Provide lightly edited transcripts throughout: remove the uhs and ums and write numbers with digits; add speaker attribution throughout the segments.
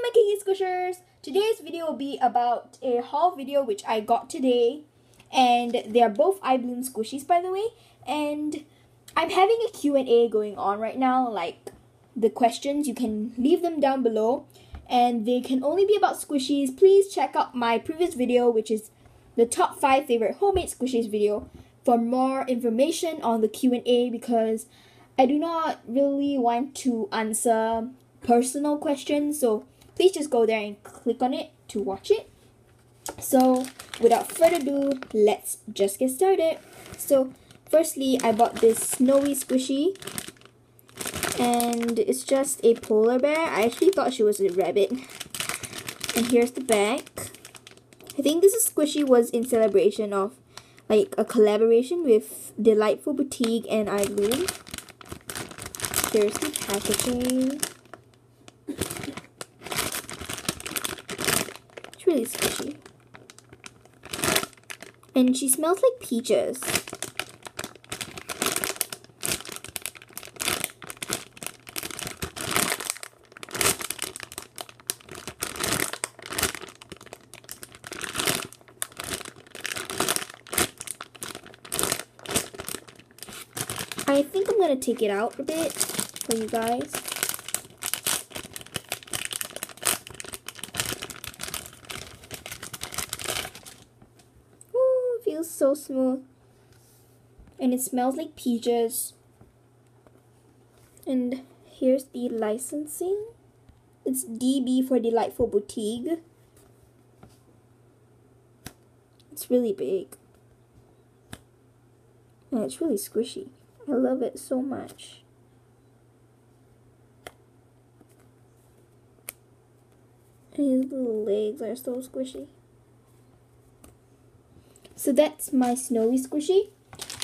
Speaker 1: my cakey squishers! Today's video will be about a haul video which I got today, and they are both ibloom squishies, by the way. And I'm having a Q&A going on right now, like the questions, you can leave them down below, and they can only be about squishies. Please check out my previous video, which is the top 5 favorite homemade squishies video, for more information on the Q&A, because I do not really want to answer personal questions, so please just go there and click on it to watch it. So without further ado, let's just get started. So firstly, I bought this snowy squishy, and it's just a polar bear. I actually thought she was a rabbit. And here's the back. I think this squishy was in celebration of like a collaboration with Delightful Boutique and ibloom. Here's the packaging. It's really squishy. And she smells like peaches. I think I'm gonna take it out a bit for you guys. Ooh, it feels so smooth. And it smells like peaches. And here's the licensing. It's DB for Delightful Boutique. It's really big. And it's really squishy. I love it so much. And his little legs are so squishy. So that's my snowy squishy.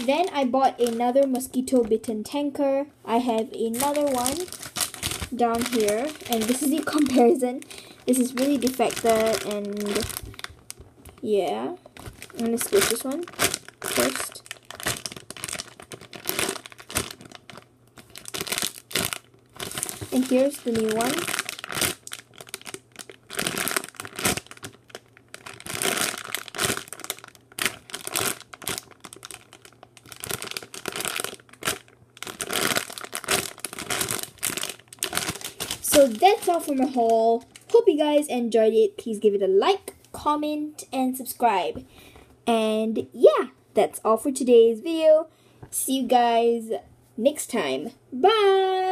Speaker 1: Then I bought another mosquito bitten tanker. I have another one down here, and this is the comparison. This is really defected, and yeah. I'm gonna squish this one first. And here's the new one. So that's all for my haul. Hope you guys enjoyed it. Please give it a like, comment, and subscribe. And yeah, that's all for today's video. See you guys next time. Bye!